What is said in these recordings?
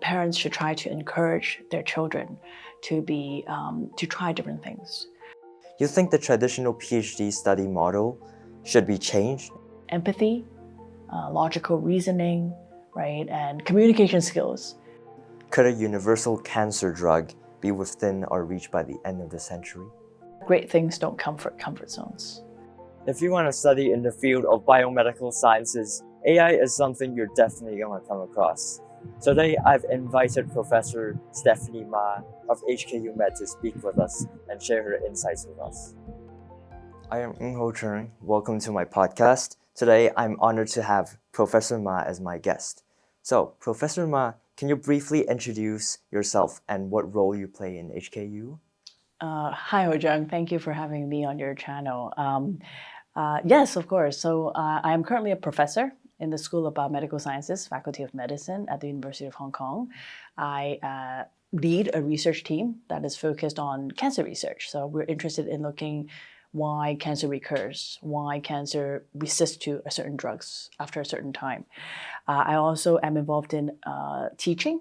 parents should try to encourage their children to try different things. You think the traditional PhD study model should be changed? Empathy, logical reasoning, right, and communication skills. Could a universal cancer drug be within our reach by the end of the century? Great things don't come from comfort zones. If you want to study in the field of biomedical sciences, AI is something you're definitely going to come across. Today, I've invited Professor Stephanie Ma of HKUMed to speak with us and share her insights with us. I am Ng-Ho Chung. Welcome to my podcast. Today, I'm honored to have Professor Ma as my guest. So, Professor Ma, can you briefly introduce yourself and what role you play in HKU? Hi, Ho Chung. Thank you for having me on your channel. Yes, of course. So I am currently a professor in the School of Biomedical Sciences, Faculty of Medicine at the University of Hong Kong. I lead a research team that is focused on cancer research. So we're interested in looking why cancer recurs, why cancer resists to a certain drugs after a certain time. I also am involved in teaching,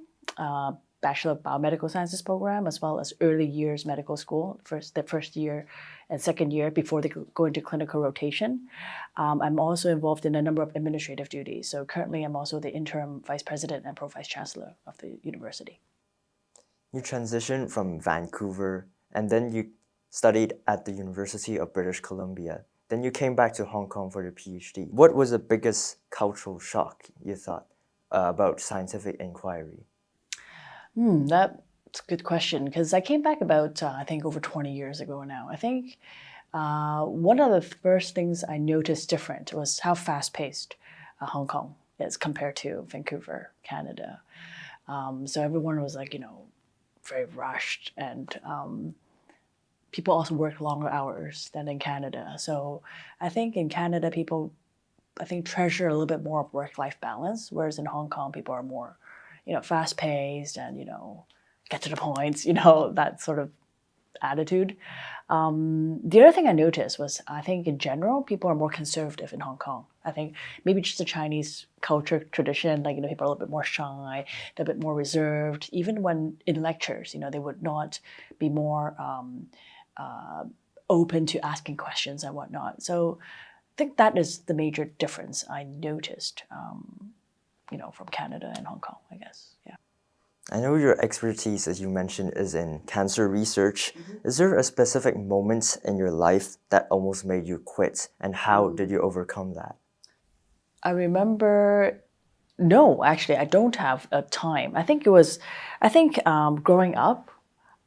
Bachelor of Biomedical Sciences program, as well as early years medical school, the first year and second year before they go into clinical rotation. I'm also involved in a number of administrative duties. So currently I'm also the Interim Vice President and Pro-Vice-Chancellor of the university. You transitioned from Vancouver and then you studied at the University of British Columbia. Then you came back to Hong Kong for your PhD. What was the biggest cultural shock you thought about scientific inquiry? That's a good question, because I came back about, I think, over 20 years ago now. I think one of the first things I noticed different was how fast-paced Hong Kong is compared to Vancouver, Canada. So everyone was very rushed, and people also work longer hours than in Canada. So I think in Canada, people, treasure a little bit more of work-life balance, whereas in Hong Kong, people are more fast-paced and, get to the point, that sort of attitude. The other thing I noticed was, I think in general, people are more conservative in Hong Kong. I think maybe just the Chinese culture tradition, people are a little bit more shy, they're a bit more reserved. Even when in lectures, they would not be more open to asking questions and whatnot. So I think that is the major difference I noticed. From Canada and Hong Kong, I guess, yeah. I know your expertise, as you mentioned, is in cancer research. Is there a specific moment in your life that almost made you quit, and how did you overcome that? I remember, no, actually, I don't have a time. I think growing up,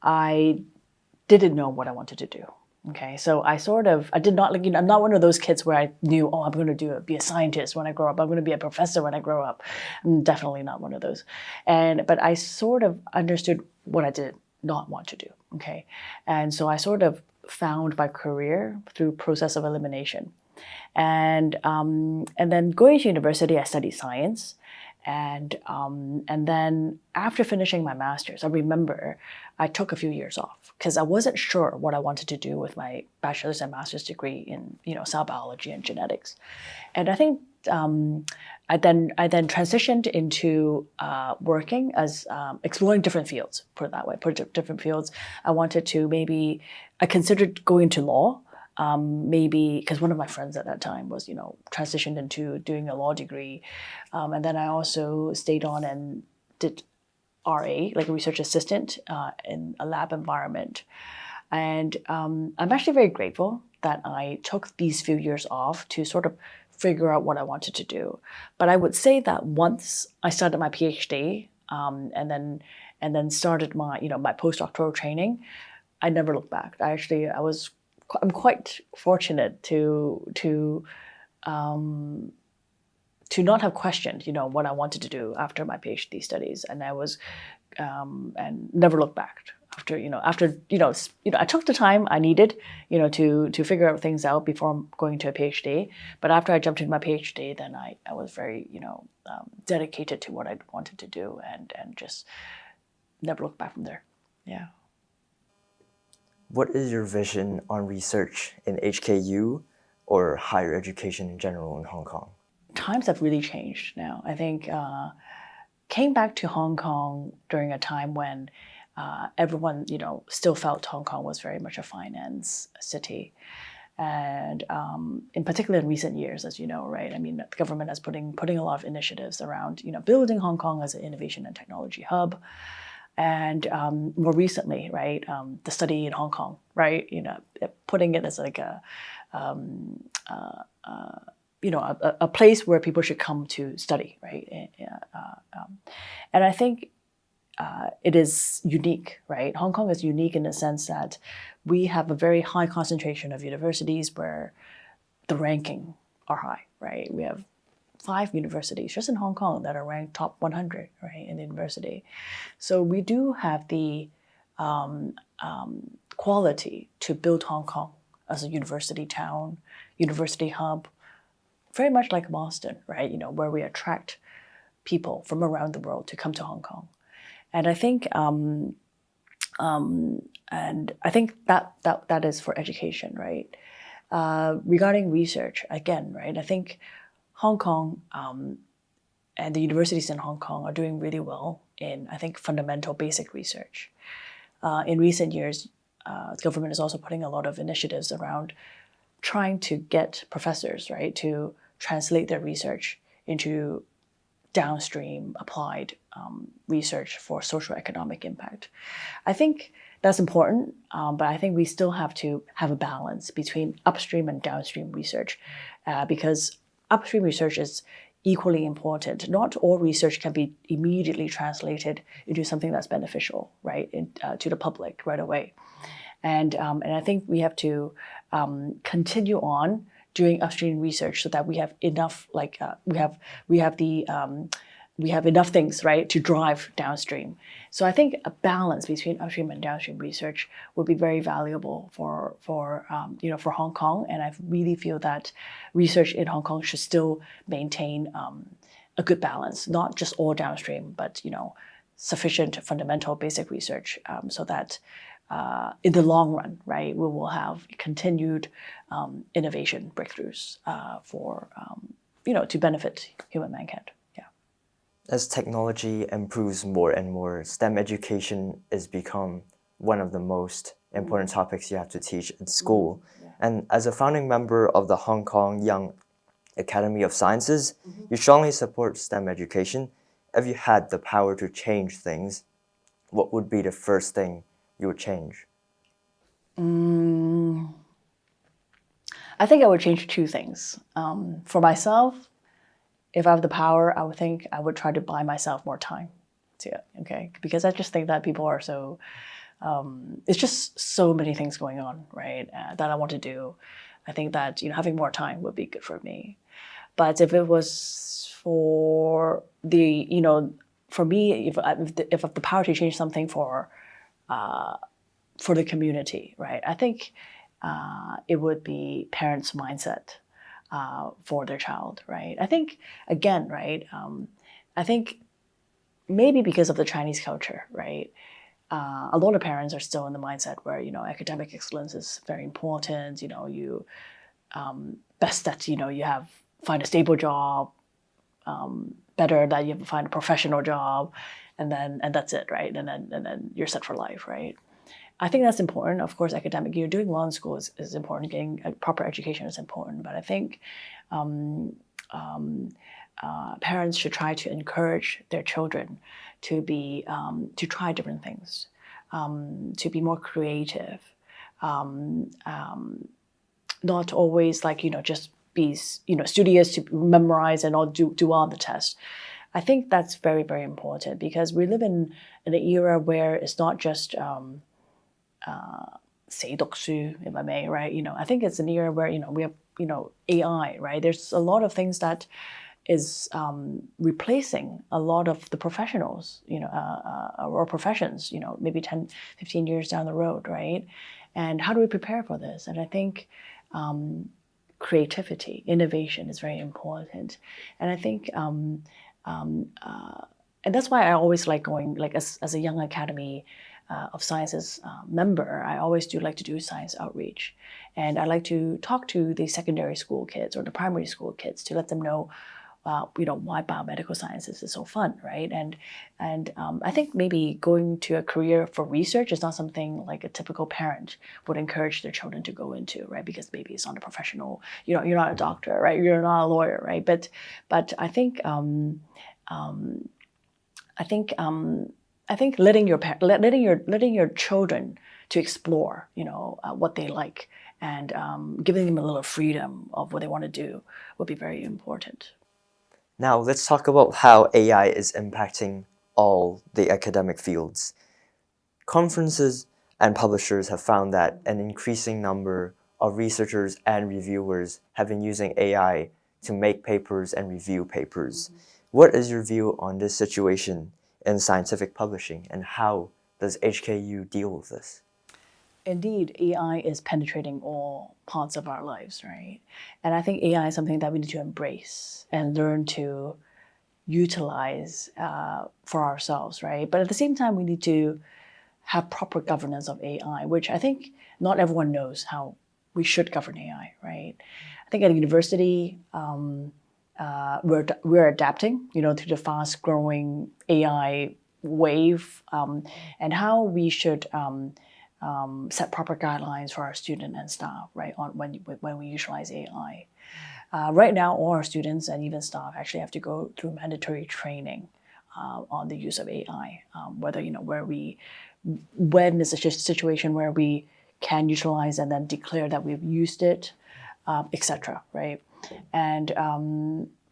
I didn't know what I wanted to do. Okay, so I did not, I'm not one of those kids where I knew, I'm going to be a scientist when I grow up. I'm going to be a professor when I grow up. I'm definitely not one of those. But I sort of understood what I did not want to do. Okay, and so I sort of found my career through process of elimination, and then going to university, I studied science. And then after finishing my master's, I remember I took a few years off because I wasn't sure what I wanted to do with my bachelor's and master's degree in cell biology and genetics. And I think I then transitioned into working as exploring different fields. Put it that way, different fields. I considered going to law. Maybe because one of my friends at that time was, transitioned into doing a law degree. And then I also stayed on and did RA, like a research assistant in a lab environment. And I'm actually very grateful that I took these few years off to sort of figure out what I wanted to do. But I would say that once I started my PhD and then started my, my postdoctoral training, I never looked back. I'm quite fortunate to not have questioned, what I wanted to do after my PhD studies, and I was and never looked back. After I took the time I needed, to figure out things out before going to a PhD. But after I jumped into my PhD, then I was very dedicated to what I wanted to do, and just never looked back from there. Yeah. What is your vision on research in HKU or higher education in general in Hong Kong? Times have really changed now. I think came back to Hong Kong during a time when everyone, still felt Hong Kong was very much a finance city. And in particular in recent years, as you know, right? I mean, the government is putting a lot of initiatives around, building Hong Kong as an innovation and technology hub. And more recently, right, the study in Hong Kong, right, putting it as like a place where people should come to study, right? And I think it is unique, right? Hong Kong is unique in the sense that we have a very high concentration of universities where the ranking are high, right? We have 5 universities just in Hong Kong that are ranked top 100, right, in the university. So we do have the quality to build Hong Kong as a university town, university hub, very much like Boston, right? Where we attract people from around the world to come to Hong Kong. And I think that is for education, right? Regarding research, again, right? I think Hong Kong and the universities in Hong Kong are doing really well in, I think, fundamental basic research. In recent years, the government is also putting a lot of initiatives around trying to get professors, right, to translate their research into downstream applied research for social economic impact. I think that's important, but I think we still have to have a balance between upstream and downstream research because upstream research is equally important. Not all research can be immediately translated into something that's beneficial, right, to the public right away. And I think we have to continue on doing upstream research so that we have enough, we have enough things, right, to drive downstream. So I think a balance between upstream and downstream research would be very valuable for Hong Kong. And I really feel that research in Hong Kong should still maintain a good balance, not just all downstream, but sufficient fundamental basic research so that in the long run, right, we will have continued innovation breakthroughs to benefit human mankind. Yeah. As technology improves more and more, STEM education has become one of the most important topics you have to teach in school. Yeah. And as a founding member of the Hong Kong Young Academy of Sciences, you strongly support STEM education. If you had the power to change things, what would be the first thing you would change? I think I would change 2 things. For myself, if I have the power, I would think I would try to buy myself more time. Okay, because I just think that people are so, it's just so many things going on, right, that I want to do. I think that having more time would be good for me. But if it was for for me, if I have the power to change something for the community, right? I think it would be parents' mindset for their child, right? I think, again, right, I think maybe because of the Chinese culture, right, a lot of parents are still in the mindset where, academic excellence is very important, you best that, you find a stable job, better that you find a professional job, and that's it, right? And then you're set for life, right? I think that's important. Of course, doing well in school is important. Getting a proper education is important. But I think parents should try to encourage their children to be to try different things, to be more creative, not always just be studious to memorize and all do well on the test. I think that's very, very important because we live in an era where it's not just 死讀書, if I may, right? I think it's an era where we have AI, right? There's a lot of things that is replacing a lot of the professionals, or professions, maybe 10, 15 years down the road, right? And how do we prepare for this? And I think creativity, innovation is very important. And I think, and that's why I always like going, as a Young Academy of Sciences member, I always do like to do science outreach. And I like to talk to the secondary school kids or the primary school kids to let them know why biomedical sciences is so fun, right? And I think maybe going to a career for research is not something like a typical parent would encourage their children to go into, right? Because maybe it's not a professional, you're not a doctor, right? You're not a lawyer, right? But I think I think letting your children to explore, what they like, and giving them a little freedom of what they want to do would be very important. Now, let's talk about how AI is impacting all the academic fields. Conferences and publishers have found that an increasing number of researchers and reviewers have been using AI to make papers and review papers. What is your view on this situation in scientific publishing, and how does HKU deal with this? Indeed, AI is penetrating all parts of our lives, right? And I think AI is something that we need to embrace and learn to utilize for ourselves, right? But at the same time, we need to have proper governance of AI, which I think not everyone knows how we should govern AI, right? I think at a university, we're adapting, to the fast-growing AI wave, and how we should set proper guidelines for our student and staff, right, on when we utilize AI. Right now, all our students and even staff actually have to go through mandatory training on the use of AI, whether, when is a situation where we can utilize and then declare that we've used it, etc., right? And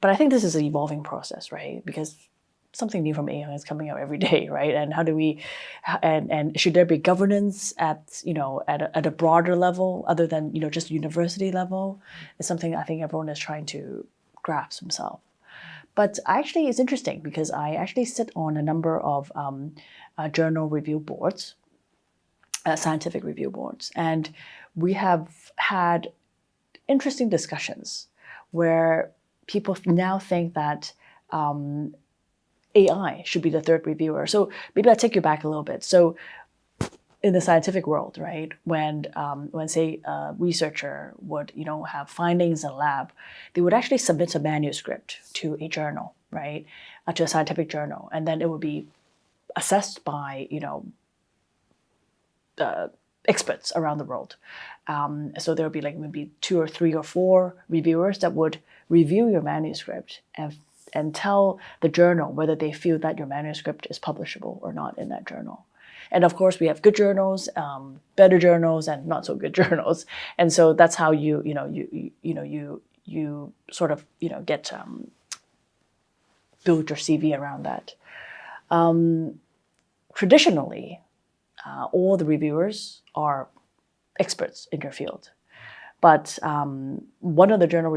but I think this is an evolving process, right? Because something new from AI is coming out every day, right? And how do we, and should there be governance at a broader level other than just university level? Is something I think everyone is trying to grasp themselves. But actually, it's interesting because I actually sit on a number of journal review boards, scientific review boards, and we have had interesting discussions where people now think that AI should be the third reviewer. So maybe I'll take you back a little bit. So in the scientific world, right, when say a researcher would have findings in a lab, they would actually submit a manuscript to a journal, right, to a scientific journal, and then it would be assessed by experts around the world. So there would be like maybe 2 or 3 or 4 reviewers that would review your manuscript and tell the journal whether they feel that your manuscript is publishable or not in that journal. And of course, we have good journals, better journals, and not so good journals. And so that's how you sort of get build your CV around that. Traditionally, all the reviewers are experts in your field. But one of the journal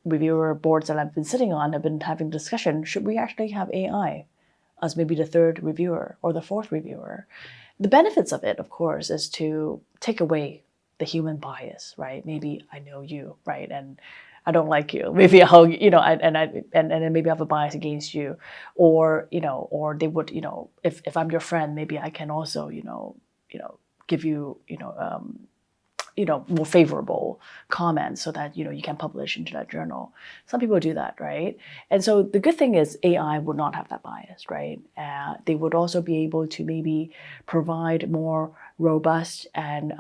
reviewer boards that I've been sitting on have been having discussion, should we actually have AI as maybe the third reviewer or the fourth reviewer? The benefits of it, of course, is to take away the human bias, right? Maybe I know you, right? And I don't like you. Maybe I'll, and then maybe I have a bias against you. Or, or they would, if I'm your friend, maybe I can also, give you, more favorable comments so that, you can publish into that journal. Some people do that, right? And so the good thing is AI would not have that bias, right? They would also be able to maybe provide more robust and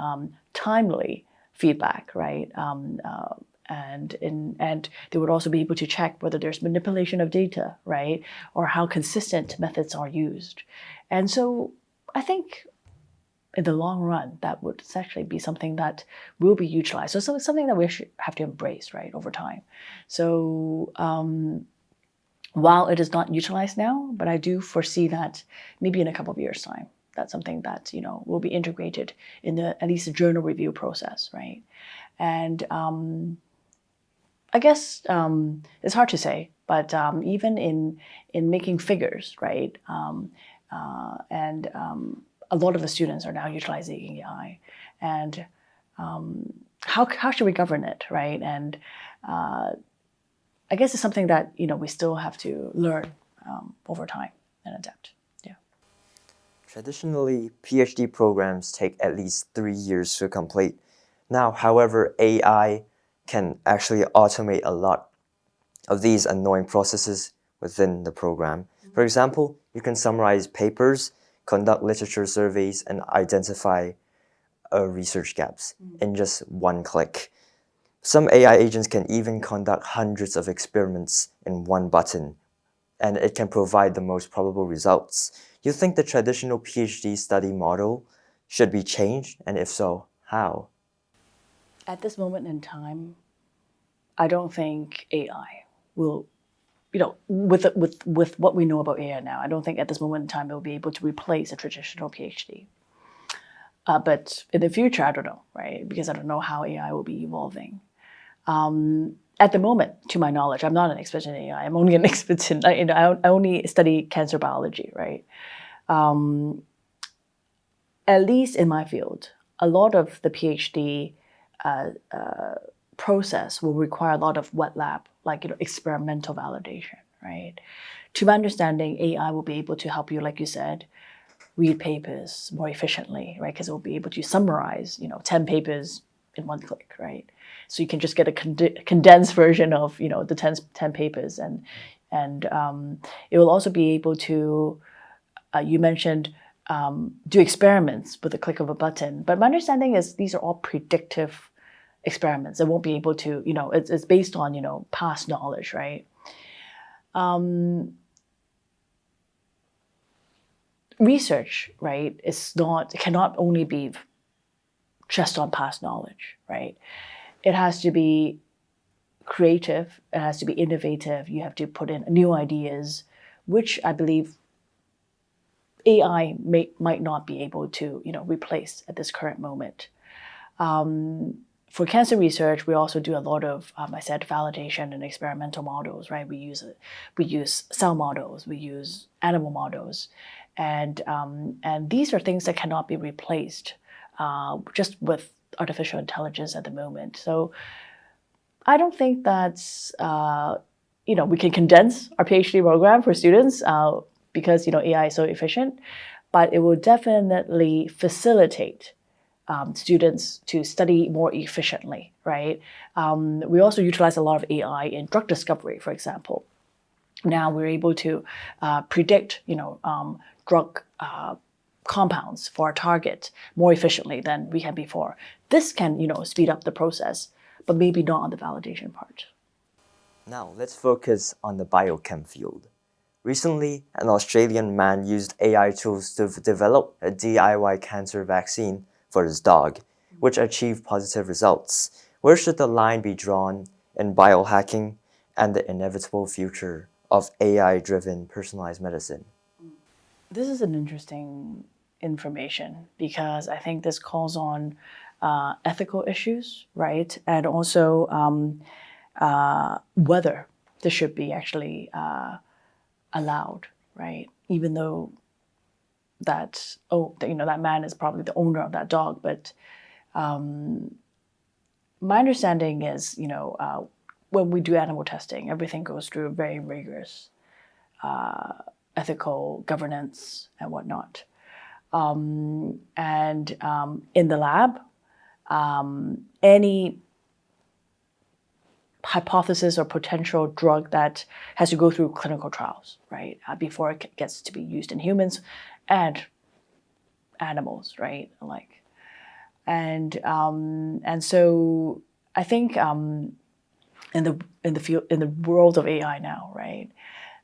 timely feedback, right? And they would also be able to check whether there's manipulation of data, right? Or how consistent methods are used. And so I think in the long run, that would actually be something that will be utilized. So something that we should have to embrace, right, over time. So while it is not utilized now, but I do foresee that maybe in a couple of years' time, that's something that, will be integrated in at least the journal review process, right? And I guess it's hard to say, but even in making figures, right, a lot of the students are now utilizing AI, and how should we govern it, right? And I guess it's something that we still have to learn over time and adapt. Yeah. Traditionally, PhD programs take at least 3 years to complete. Now, however, AI can actually automate a lot of these annoying processes within the program. For example, you can summarize papers, conduct literature surveys, and identify research gaps in just one click. Some AI agents can even conduct hundreds of experiments in one button, and it can provide the most probable results. You think the traditional PhD study model should be changed, and if so, how? At this moment in time, I don't think AI will, with what we know about AI now, I don't think at this moment in time it will be able to replace a traditional PhD. But in the future, I don't know, right? Because I don't know how AI will be evolving. At the moment, to my knowledge, I'm not an expert in AI. I'm only an expert in, I only study cancer biology, right? At least in my field, a lot of the PhD process will require a lot of wet lab, like experimental validation, right? To my understanding, AI will be able to help you, like you said, read papers more efficiently, right? Because it will be able to summarize, 10 papers in one click, right? So you can just get a condensed version of, the 10 papers, and it will also be able to, you mentioned, do experiments with the click of a button. But my understanding is these are all predictive experiments. It won't be able to, it's based on, past knowledge, right? Research, right, it cannot only be just on past knowledge, right? It has to be creative, it has to be innovative, you have to put in new ideas, which I believe AI might not be able to, replace at this current moment. For cancer research, we also do a lot of, I said, validation and experimental models, right? We use cell models, we use animal models, and these are things that cannot be replaced just with artificial intelligence at the moment. So I don't think that's, we can condense our PhD program for students because, AI is so efficient, but it will definitely facilitate students to study more efficiently, right? We also utilize a lot of AI in drug discovery, for example. Now we're able to predict, drug compounds for our target more efficiently than we had before. This can, speed up the process, but maybe not on the validation part. Now, let's focus on the biochem field. Recently, an Australian man used AI tools to develop a DIY cancer vaccine for his dog, which achieved positive results. Where should the line be drawn in biohacking and the inevitable future of AI-driven personalized medicine? This is an interesting information because I think this calls on ethical issues, right? And also whether this should be actually allowed, right? Even though that man is probably the owner of that dog, but my understanding is, when we do animal testing, everything goes through a very rigorous ethical governance and whatnot. And in the lab, any hypothesis or potential drug that has to go through clinical trials, right, before it gets to be used in humans and animals, right, and so I think in the world of AI now, right,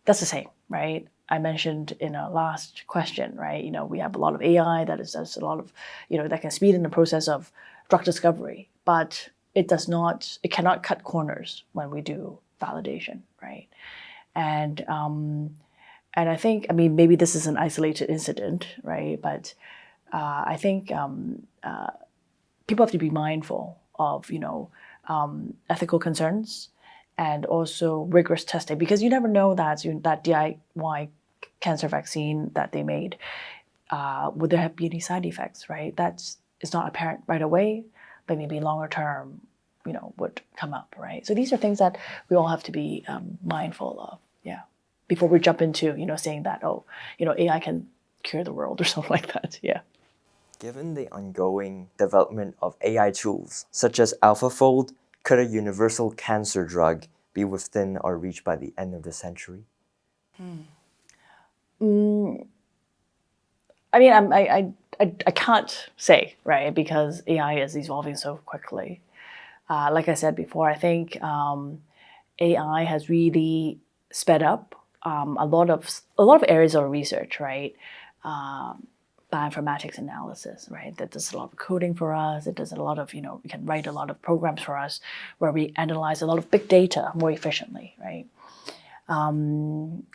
that's the same, right? I mentioned in our last question, right? We have a lot of AI that does a lot of, that can speed in the process of drug discovery, but it cannot cut corners when we do validation, right? And I think, maybe this is an isolated incident, right? But I think people have to be mindful of, ethical concerns and also rigorous testing, because you never know that DIY cancer vaccine that they made, would there be any side effects, right? It's not apparent right away, but maybe longer term, would come up, right? So these are things that we all have to be mindful of, before we jump into, saying that, AI can cure the world or something like that, Given the ongoing development of AI tools, such as AlphaFold, could a universal cancer drug be within our reach by the end of the century? I mean, I can't say, right, because AI is evolving so quickly. Like I said before, I think AI has really sped up a lot of areas of research, right? Bioinformatics analysis, right? That does a lot of coding for us. It does a lot of, we can write a lot of programs for us where we analyze a lot of big data more efficiently, right?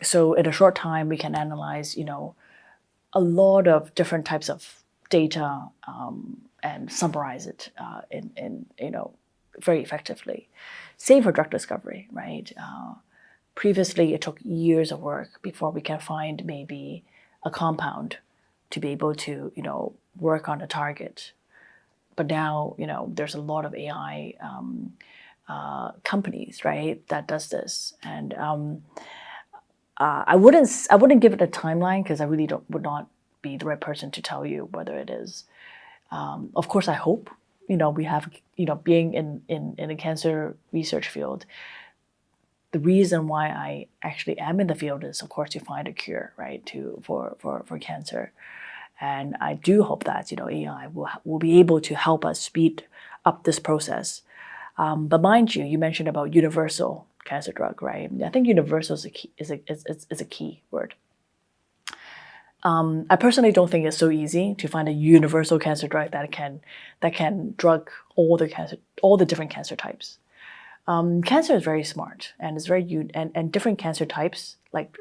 So in a short time, we can analyze, a lot of different types of data and summarize it in very effectively. Same for drug discovery, right? Previously, it took years of work before we can find maybe a compound to be able to work on a target. But now there's a lot of AI companies, right, that does this, and I wouldn't give it a timeline because I really would not be the right person to tell you whether it is. Of course, I hope we have being in a cancer research field. The reason why I actually am in the field is, of course, to find a cure, right, for cancer, and I do hope that AI will be able to help us speed up this process. But mind you, you mentioned about universal cancer drug, right? I think universal is a key word. I personally don't think it's so easy to find a universal cancer drug that can drug all the different cancer types. Cancer is very smart, and it's and different cancer types like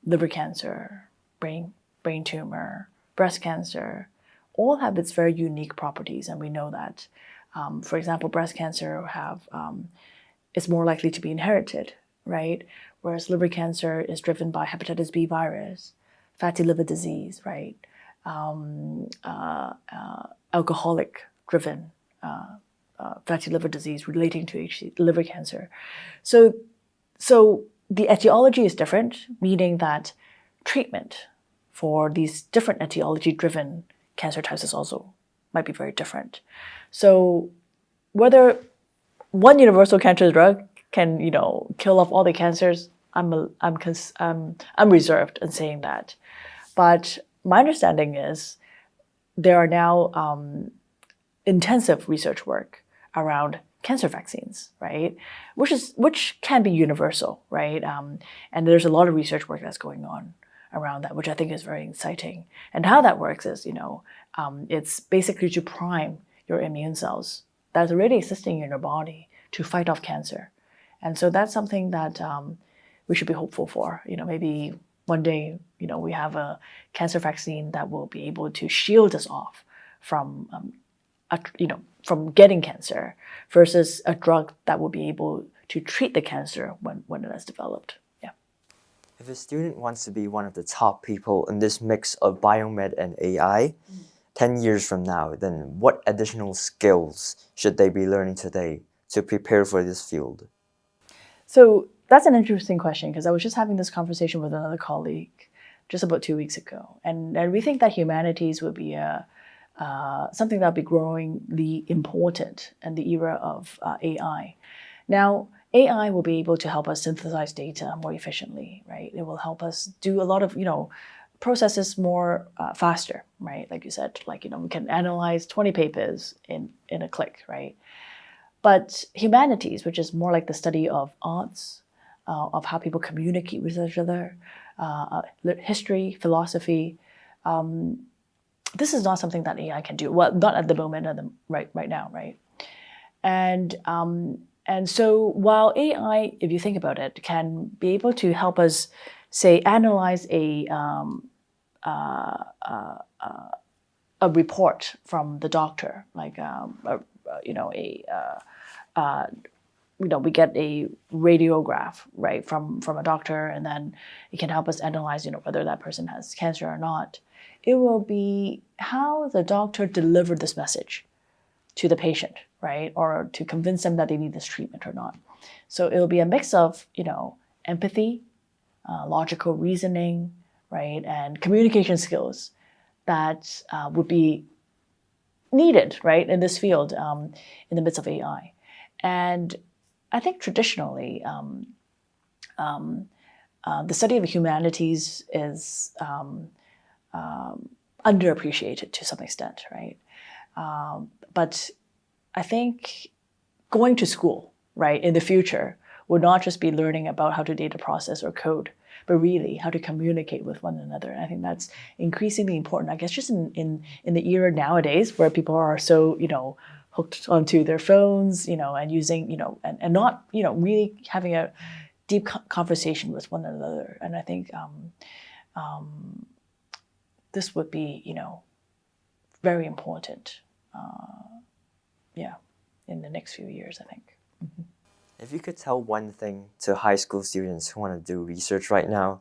liver cancer, brain tumor, breast cancer, all have its very unique properties, and we know that. For example, breast cancer is more likely to be inherited, right? Whereas liver cancer is driven by hepatitis B virus, fatty liver disease, right? Alcoholic-driven fatty liver disease relating to liver cancer. So the etiology is different, meaning that treatment for these different etiology-driven cancer types is also might be very different. So whether one universal cancer drug can kill off all the cancers, I'm reserved in saying that. But my understanding is there are now intensive research work around cancer vaccines, right? Which can be universal, right? And there's a lot of research work that's going on around that, which I think is very exciting. And how that works is, it's basically to prime your immune cells that's already existing in your body to fight off cancer. And so that's something that we should be hopeful for. Maybe one day, we have a cancer vaccine that will be able to shield us off from from getting cancer versus a drug that will be able to treat the cancer when it has developed. Yeah. If a student wants to be one of the top people in this mix of biomed and AI, 10 years from now, then what additional skills should they be learning today to prepare for this field? So that's an interesting question because I was just having this conversation with another colleague just about 2 weeks ago. And we think that humanities would be something that will be growingly important in the era of AI. Now, AI will be able to help us synthesize data more efficiently, right? It will help us do a lot of, processes more faster, right? Like you said, we can analyze 20 papers in a click, right? But humanities, which is more like the study of arts, of how people communicate with each other, history, philosophy, this is not something that AI can do. Well, not at the moment, right now, right? And so while AI, if you think about it, can be able to help us, say, analyze a report from the doctor, like we get a radiograph, right, from a doctor, and then it can help us analyze, whether that person has cancer or not. It will be how the doctor delivered this message to the patient, right, or to convince them that they need this treatment or not. So it'll be a mix of, empathy, logical reasoning, right, and communication skills that would be needed, right, in this field in the midst of AI. And I think traditionally, the study of the humanities is underappreciated to some extent, right? But I think going to school, right, in the future will not just be learning about how to data process or code, but really how to communicate with one another. And I think that's increasingly important, I guess, just in the era nowadays where people are so, hooked onto their phones, and using, and not, really having a deep conversation with one another. And I think this would be, very important, in the next few years, I think. Mm-hmm. If you could tell one thing to high school students who want to do research right now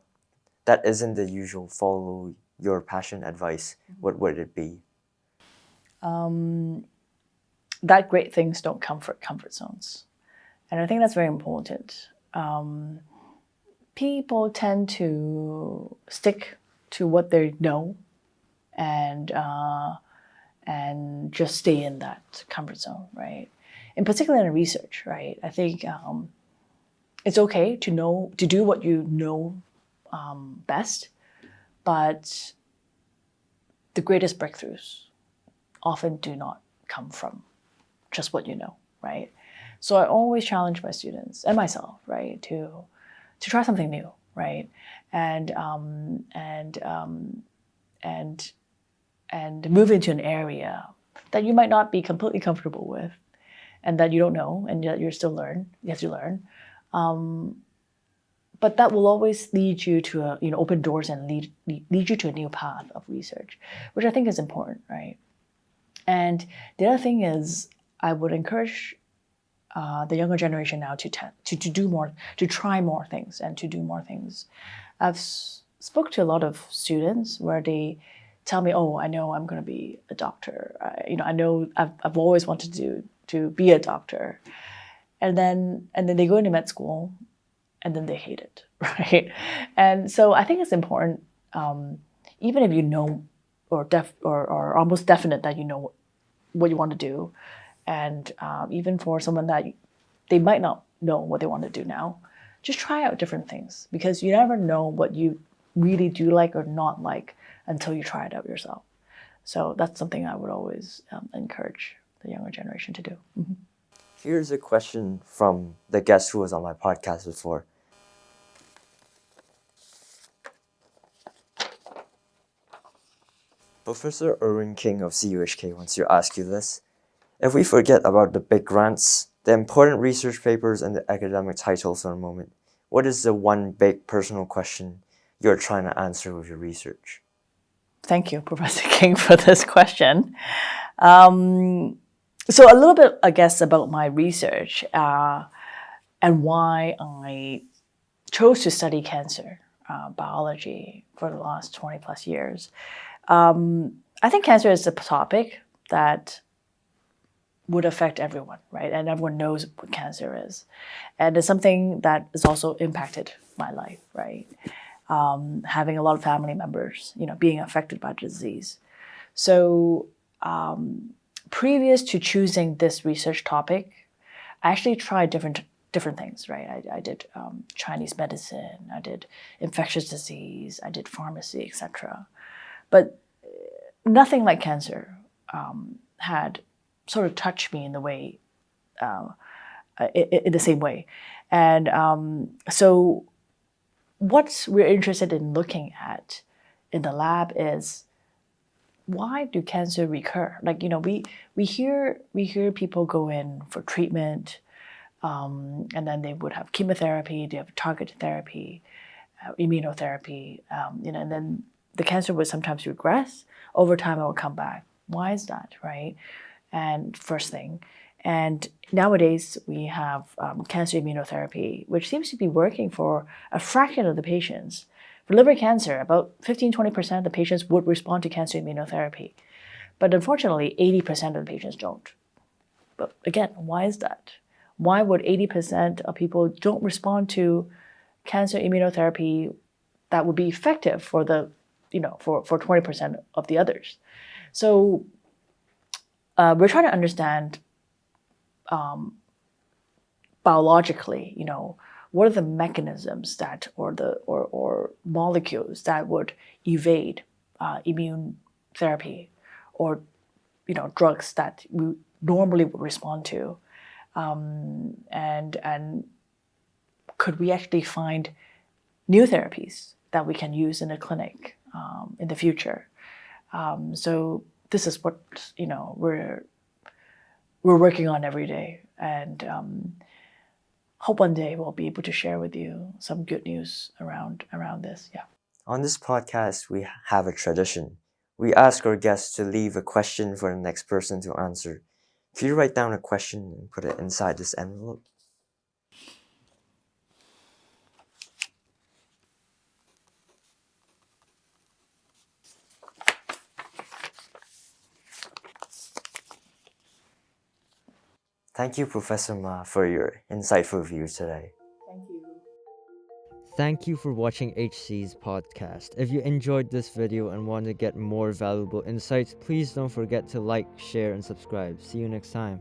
that isn't the usual follow your passion advice, what would it be? That great things don't come from comfort zones. And I think that's very important. People tend to stick to what they know and just stay in that comfort zone, right? In particular in research, right? I think it's okay to do what you know best, but the greatest breakthroughs often do not come from just what you know, right? So I always challenge my students and myself, right, to try something new, right, and move into an area that you might not be completely comfortable with, and that you don't know, and that you have to learn. But that will always lead you to open doors and lead you to a new path of research, which I think is important, right? And the other thing is, I would encourage the younger generation now to do more, to try more things and to do more things. I've spoke to a lot of students where they tell me, "Oh, I know I'm going to be a doctor. I know I've always wanted to be a doctor," and then they go into med school, and then they hate it, right? And so I think it's important, even if you know or almost definite that you know what you want to do, and even for someone that they might not know what they want to do now, just try out different things, because you never know what you really do like or not like until you try it out yourself. So that's something I would always encourage the younger generation to do. Mm-hmm. Here's a question from the guest who was on my podcast before. Professor Irwin King of CUHK wants to ask you this. If we forget about the big grants, the important research papers, and the academic titles for a moment, what is the one big personal question you're trying to answer with your research? Thank you, Professor King, for this question. So a little bit, I guess, about my research and why I chose to study cancer biology for the last 20 plus years. I think cancer is a topic that would affect everyone, right? And everyone knows what cancer is. And it's something that has also impacted my life, right? Having a lot of family members, being affected by the disease. So previous to choosing this research topic, I actually tried different things, right? I did Chinese medicine, I did infectious disease, I did pharmacy, etc. But nothing like cancer had sort of touched me in the way, in the same way. And so what we're interested in looking at in the lab is, why do cancer recur? Like, we hear people go in for treatment, and then they would have chemotherapy, they have targeted therapy, immunotherapy, and then the cancer would sometimes regress. Over time, it will come back. Why is that, right? And first thing. And nowadays, we have cancer immunotherapy, which seems to be working for a fraction of the patients. For liver cancer, about 15-20% of the patients would respond to cancer immunotherapy. But unfortunately, 80% of the patients don't. But again, why is that? Why would 80% of people don't respond to cancer immunotherapy that would be effective for the, for 20% of the others? So we're trying to understand biologically, what are the mechanisms that or molecules that would evade immune therapy or drugs that we normally would respond to, and could we actually find new therapies that we can use in the clinic in the future? So this is what we're working on every day, and hope one day we'll be able to share with you some good news around this. Yeah. On this podcast, we have a tradition. We ask our guests to leave a question for the next person to answer. Could you write down a question and put it inside this envelope? Thank you, Professor Ma, for your insightful views today. Thank you. Thank you for watching HC's podcast. If you enjoyed this video and want to get more valuable insights, please don't forget to like, share, and subscribe. See you next time.